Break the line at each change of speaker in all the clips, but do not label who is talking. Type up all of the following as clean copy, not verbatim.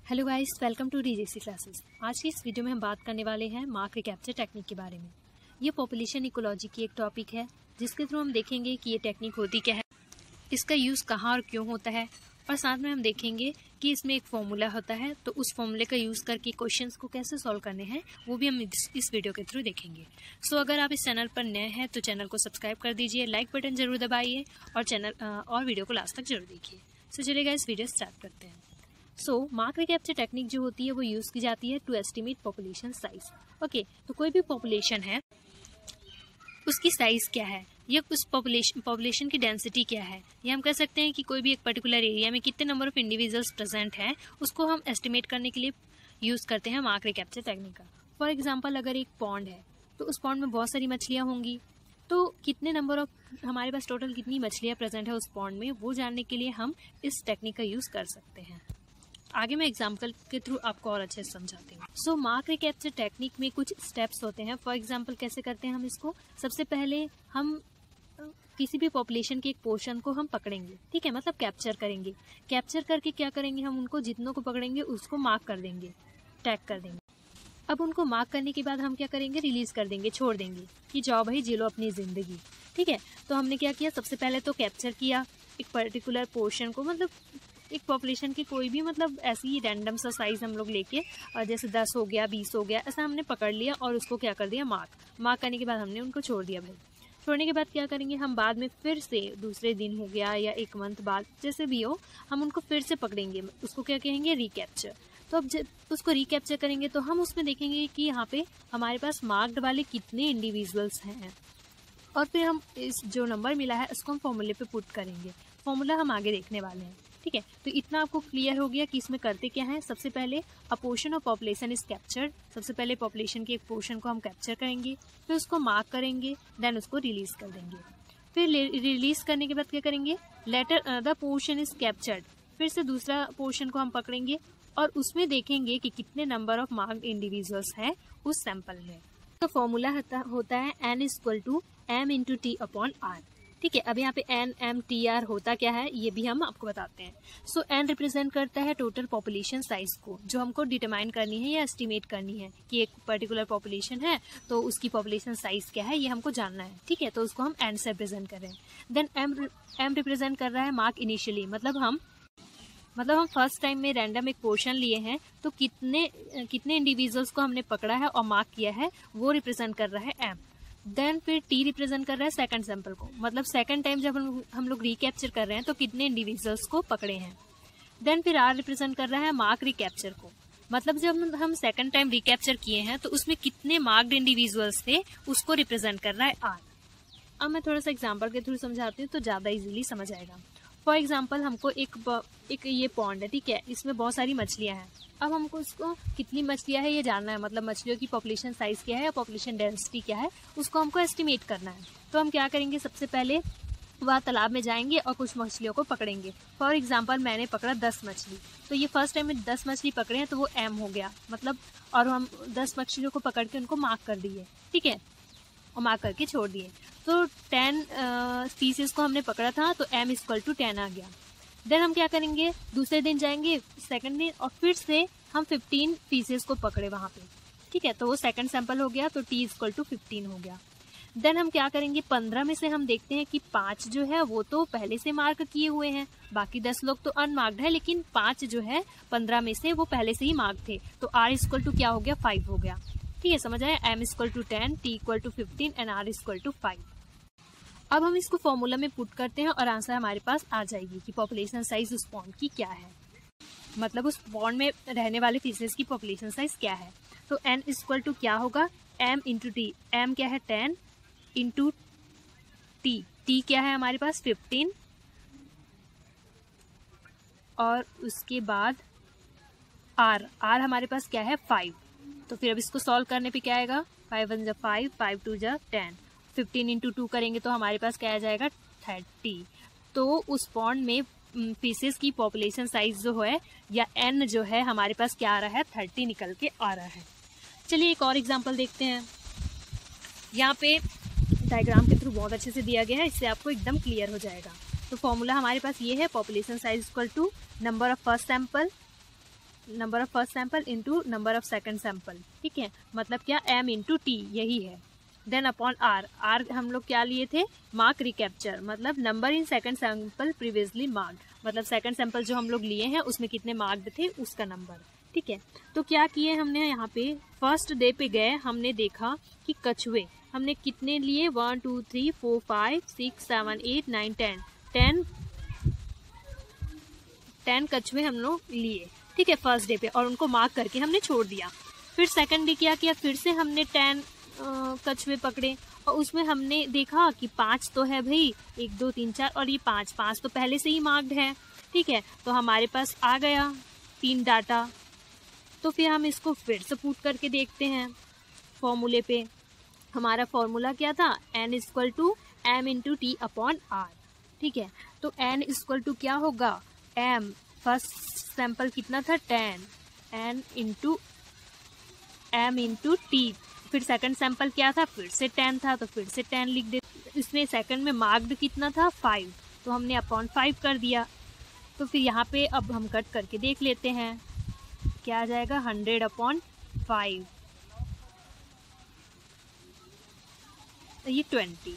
Hello guys, welcome to DJC classes. आज की इस वीडियो में हम बात करने वाले हैं मार्क रिकैप्चर टेक्निक के बारे में। ये पॉपुलेशन इकोलॉजी की एक टॉपिक है जिसके थ्रू हम देखेंगे कि ये टेक्निक होती क्या है, इसका यूज़ कहाँ और क्यों होता है, और साथ में हम देखेंगे कि इसमें एक फॉर्मूला होता है, तो उस फॉर्मूले का यूज़ करके क्वेश्चंस को कैसे सॉल्व करने हैं वो भी हम इस वीडियो के थ्रू देखेंगे। सो अगर आप इस चैनल पर नए हैं तो चैनल को सब्सक्राइब कर दीजिए, लाइक बटन जरूर दबाइए और वीडियो को लास्ट तक जरूर देखिए। सो चलिए गाइस, वीडियो स्टार्ट करते हैं। मार्क रिकैप्चर टेक्निक जो होती है वो यूज़ की जाती है to estimate population size. Okay, तो कोई भी पॉपुलेशन है उसकी साइज़ क्या है, या उस पॉपुलेशन की डेंसिटी क्या है, या हम कह सकते हैं कि कोई भी एक पर्टिकुलर एरिया में कितने नंबर ऑफ इंडिविजुअल्स प्रेजेंट हैं, उसको हम एस्टिमेट करने के लिए यूज़ करते हैं मार्क रिकैप्चर टेक्निक का। फॉर एग्जाम्पल, अगर एक पॉन्ड है तो उस पॉन्ड में बहुत सारी मछलियाँ होंगी, तो कितने नंबर ऑफ हमारे पास टोटल कितनी मछलियाँ प्रेजेंट है उस पॉन्ड में, वो जानने के लिए हम इस टेक्निक का यूज़ कर सकते हैं। आगे मैं एग्जाम्पल के थ्रू आपको और अच्छे से समझाती हूँ। मार्क रिकैप्चर टेक्निक में कुछ स्टेप्स होते हैं। फॉर एग्जाम्पल, कैसे करते हैं हम इसको? सबसे पहले हम किसी भी पॉपुलेशन के एक पोर्शन को हम पकड़ेंगे, ठीक है, मतलब कैप्चर करेंगे। कैप्चर करके क्या करेंगे, हम उनको जितनों को पकड़ेंगे उसको मार्क कर देंगे, टैग कर देंगे। अब उनको मार्क करने के बाद हम क्या करेंगे, रिलीज कर देंगे, छोड़ देंगे कि जाओ भाई जी लो अपनी जिंदगी, ठीक है। तो हमने क्या किया, सबसे पहले तो कैप्चर किया एक पर्टिकुलर पोर्शन को, मतलब एक पॉपुलेशन की कोई भी, मतलब ऐसी ही रैंडम सा साइज हम लोग लेके, जैसे 10 हो गया, 20 हो गया, ऐसा हमने पकड़ लिया और उसको क्या कर दिया, मार्क करने के बाद हमने उनको छोड़ दिया। भाई छोड़ने के बाद क्या करेंगे, हम बाद में फिर से दूसरे दिन हो गया या एक मंथ बाद, जैसे भी हो, हम उनको फिर से पकड़ेंगे, उसको क्या कहेंगे, रिकैप्चर। तो अब जब उसको रिकैप्चर करेंगे तो हम उसमें देखेंगे कि यहाँ पे हमारे पास मार्क्ड वाले कितने इंडिविजुअल्स हैं, और फिर हम इस जो नंबर मिला है उसको हम फॉर्मूले पे पुट करेंगे। फॉर्मूला हम आगे देखने वाले हैं, ठीक है। तो इतना आपको क्लियर हो गया कि इसमें करते क्या है। सबसे पहले अ portion of population is captured, सबसे पहले पॉपुलेशन के एक पोर्शन को हम कैप्चर करेंगे, फिर उसको मार्क करेंगे, देन उसको रिलीज कर देंगे। फिर रिलीज करने के बाद क्या करेंगे, later another portion is captured, फिर से दूसरा पोर्शन को हम पकड़ेंगे और उसमें देखेंगे कि कितने नंबर ऑफ मार्क्ड इंडिविजुअल्स हैं उस सैंपल में। तो फॉर्मूला होता है n equal to m into T upon R, ठीक है। अब यहाँ पे एन एम टी आर होता क्या है ये भी हम आपको बताते हैं। एन रिप्रेजेंट करता है टोटल पॉपुलेशन साइज को, जो हमको डिटरमाइन करनी है या एस्टिमेट करनी है कि एक पर्टिकुलर पॉपुलेशन है तो उसकी पॉपुलेशन साइज क्या है, ये हमको जानना है, ठीक है। तो उसको हम एन से रिप्रेजेंट कर रहे हैं। देन एम रिप्रेजेंट कर रहा है मार्क इनिशियली, मतलब हम फर्स्ट टाइम में रैंडम एक पोर्शन लिए हैं, तो कितने इंडिविजुअल्स को हमने पकड़ा है और मार्क किया है, वो रिप्रेजेंट कर रहा है एम। देन फिर टी रिप्रेजेंट कर रहा है सेकंड सैंपल को, मतलब सेकंड टाइम जब हम लोग रिकैप्चर कर रहे हैं तो कितने इंडिविजुअल्स को पकड़े हैं। देन फिर आर रिप्रेजेंट कर रहा है मार्क रिकैप्चर को, मतलब जब हम सेकंड टाइम रिकैप्चर किए हैं तो उसमें कितने मार्क्ड इंडिविजुअल्स थे उसको रिप्रेजेंट कर रहा है आर। अब मैं थोड़ा सा एग्जाम्पल के थ्रू समझाती हूँ तो ज्यादा इजीली समझ आएगा। फॉर एग्जाम्पल, हमको एक ये पॉन्ड है, ठीक है, इसमें बहुत सारी मछलियां हैं। अब हमको उसको कितनी मछलियां है ये जानना है, मतलब मछलियों की पॉपुलेशन साइज क्या है या पॉपुलेशन डेंसिटी क्या है, उसको हमको एस्टिमेट करना है। तो हम क्या करेंगे, सबसे पहले वह तालाब में जाएंगे और कुछ मछलियों को पकड़ेंगे। फॉर एग्जाम्पल, मैंने पकड़ा 10 मछली, तो ये फर्स्ट टाइम में 10 मछली पकड़े हैं तो वो एम हो गया, मतलब, और हम 10 मछलियों को पकड़ के उनको मार्क कर दिए, ठीक है, और मार्क करके छोड़ दिए। तो 10 पीसेस को हमने पकड़ा था तो m इक्वल टू 10 आ गया। देन हम क्या करेंगे, दूसरे दिन जाएंगे, सेकंड दिन, और फिर से हम 15 पीसेस को पकड़े वहां पे, ठीक है, तो वो सेकंड सैंपल हो गया, तो t इक्वल टू 15 हो गया। देन हम क्या करेंगे, 15 में से हम देखते हैं कि 5 जो है वो तो पहले से मार्क किए हुए हैं, बाकी 10 लोग तो अनमार्क्ड है, लेकिन 5 जो है 15 में से वो पहले से ही मार्क थे, तो r इक्वल टू क्या हो गया, 5 हो गया, ठीक है, समझ आया। m equal to 10, t equal to 15 and r equal to 5। अब हम इसको फॉर्मूला में पुट करते हैं और आंसर हमारे पास आ जाएगी कि पॉपुलेशन साइज उस पॉन्ड की क्या है, मतलब उस पॉन्ड में रहने वाले फिशेस की पॉपुलेशन साइज क्या है। तो n इक्वल टू क्या होगा, m इंटू टी, m क्या है 10 इंटू t क्या है हमारे पास 15, और उसके बाद r हमारे पास क्या है 5। तो फिर अब इसको सॉल्व करने पे क्या आएगा, 5 1 जा 5, 5 2 जा 10, 15 इंटू 2 करेंगे तो हमारे पास क्या आ जाएगा 30। तो उस पॉन्ड में फिशेस की पॉपुलेशन साइज जो है या n जो है हमारे पास क्या आ रहा है, 30 निकल के आ रहा है। चलिए एक और एग्जांपल देखते हैं। यहाँ पे डायग्राम के थ्रू बहुत अच्छे से दिया गया है, इससे आपको एकदम क्लियर हो जाएगा। तो फॉर्मूला हमारे पास ये है, population size equal to number of first sample number of first sample into number of second sample, ठीक है, मतलब क्या m इंटू टी, यही है। देन अपॉन r, r हम लोग क्या लिए थे, मार्क रिकैप्चर, मतलब number in second sample previously marked, मतलब सेकंड सैंपल जो हम लोग लिए हैं उसमें कितने मार्क्ड थे उसका नंबर, ठीक है। तो क्या किए हमने यहाँ पे, फर्स्ट डे पे गए, हमने देखा कि कछुए हमने कितने लिए, 1 2 3 4 5 6 7 8 9 10 कछुए हम लोग लिए, ठीक है, फर्स्ट डे पे, और उनको मार्क करके हमने छोड़ दिया। फिर सेकंड डे क्या किया, फिर से हमने 10 कछुए पकड़े और उसमें हमने देखा कि 5 तो है भाई, 1 2 3 4 और ये 5 तो पहले से ही मार्क्ड है, ठीक है। तो हमारे पास आ गया 3 डाटा। तो फिर हम इसको फिर से पुट करके देखते हैं फॉर्मूले पे। हमारा फॉर्मूला क्या था, n equal to m into T upon r, ठीक है। तो n इक्वल टू क्या होगा, m, फर्स्ट सैंपल कितना था 10, n into m into T, फिर सेकंड सैंपल क्या था, फिर से 10 था तो फिर से 10 लिख दे। इसमें सेकंड में मार्क्ड कितना था 5, तो हमने अपॉन 5 कर दिया। तो फिर यहाँ पे अब हम कट करके देख लेते हैं क्या आ जाएगा, 100 अपॉन 5, ये 20,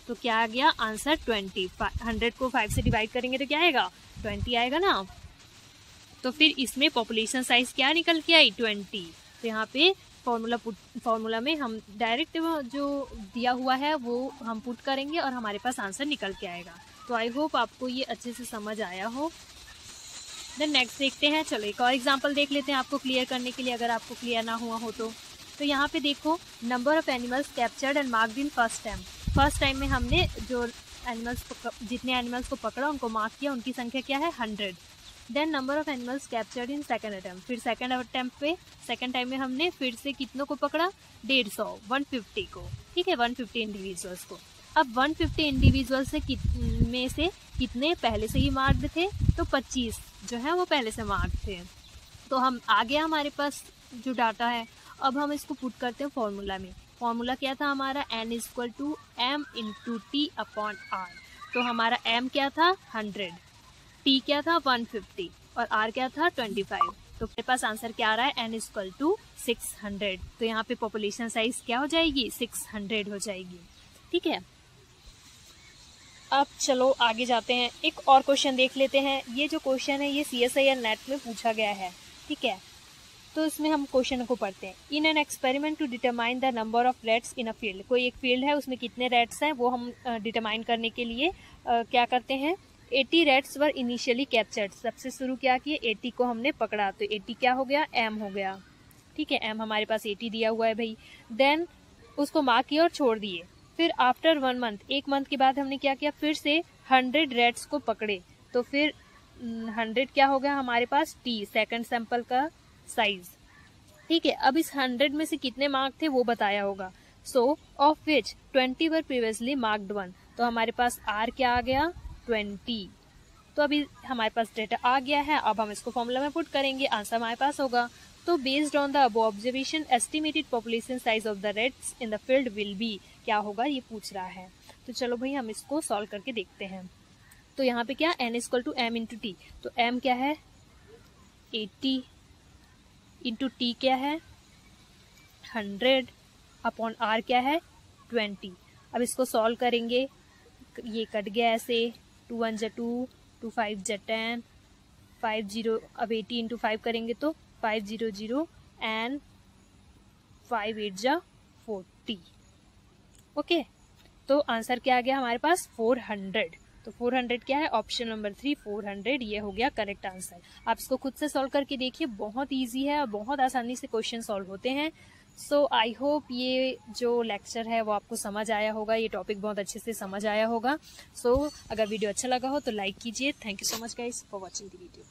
तो क्या आ गया आंसर 20। 100 को 5 से डिवाइड करेंगे तो क्या आएगा, 20 आएगा ना। तो फिर इसमें पॉपुलेशन साइज क्या निकल के आई, 20। तो यहाँ पे फॉर्मूला में हम डायरेक्ट जो दिया हुआ है वो हम पुट करेंगे और हमारे पास आंसर निकल के आएगा। तो आई होप आपको ये अच्छे से समझ आया हो। देन नेक्स्ट देखते हैं, चलो एक और एग्जांपल देख लेते हैं आपको क्लियर करने के लिए, अगर आपको क्लियर ना हुआ हो तो यहाँ पे देखो, number of animals captured and marked in first time. First time में हमने जो एनिमल्स जितने एनिमल्स को पकड़ा उनको मार्क किया, उनकी संख्या क्या है 100। Then number of animals captured in second attempt, फिर सेकंड अटेम्प्ट पे सेकंड टाइम में हमने फिर से कितनों को पकड़ा, 150, 150 को, ठीक है, 150 इंडिविजुअल्स को। अब 150 इंडिविजुअल में से कितने पहले से ही मार्क्ड थे, तो 25 जो है वो पहले से मार्क्ड थे। तो हम आ गया हमारे पास जो डाटा है। अब हम इसको पुट करते हैं फॉर्मूला में। फॉर्मूला क्या था हमारा, n equal to m into T upon r। तो हमारा m क्या था 100, t क्या था 150 और r क्या था 25। तो मेरे पास आंसर क्या आ रहा है, n इक्वल टू 600। तो यहाँ पे पॉपुलेशन साइज क्या हो जाएगी, 600 हो जाएगी, ठीक है। अब चलो आगे जाते हैं, एक और क्वेश्चन देख लेते हैं। ये जो क्वेश्चन है ये CSIR नेट में पूछा गया है, ठीक है। तो इसमें हम क्वेश्चन को पढ़ते हैं। In an experiment to determine the number of rats in a field, कोई एक फील्ड है उसमें कितने रैट्स हैं वो हम डिटरमाइन करने के लिए क्या करते हैं, 80 रैट्स वर इनिशियली कैप्चर्ड, सबसे शुरू क्या किए 80 को हमने पकड़ा, तो 80 क्या हो गया, m हो गया, ठीक है, m हमारे पास 80 दिया हुआ है भाई। देन उसको मार्क किया और छोड़ दिए। फिर आफ्टर 1 मंथ, 1 मंथ के बाद हमने क्या किया, फिर से 100 रैट्स को पकड़े, तो फिर 100 क्या हो गया हमारे पास, t, सेकंड सैंपल का साइज, ठीक है। अब इस 100 में से कितने मार्क थे वो बताया होगा। सो of which 20 were previously marked 1, तो हमारे पास r क्या आ गया 20। तो अभी हमारे पास डेटा आ गया है, अब हम इसको फॉर्मूला में पुट करेंगे, आंसर हमारे पास होगा। तो based on the above observation estimated population size of the rats in the field will be, क्या होगा ये पूछ रहा है। तो चलो भाई हम इसको सॉल्व करके देखते हैं। तो यहाँ पे क्या, n equal to m into T, तो m क्या है 80 इंटू टी क्या है 100 अपॉन r क्या है 20। अब इसको सॉल्व करेंगे, ये कट गया ऐसे, 2 1 जा 2, 2 5 जा 10, 5 0, अब 80 इंटू 5 करेंगे तो 5 0 0 एंड 5 8 जा 40। ओके, तो आंसर क्या आ गया हमारे पास 400। तो 400 क्या है, ऑप्शन नंबर 3 400, ये हो गया करेक्ट आंसर। आप इसको खुद से सॉल्व करके देखिए, बहुत इजी है और बहुत आसानी से क्वेश्चन सॉल्व होते हैं। सो आई होप ये जो लेक्चर है वो आपको समझ आया होगा, ये टॉपिक बहुत अच्छे से समझ आया होगा। सो अगर वीडियो अच्छा लगा हो तो लाइक कीजिए। Thank you so much guys for watching the video.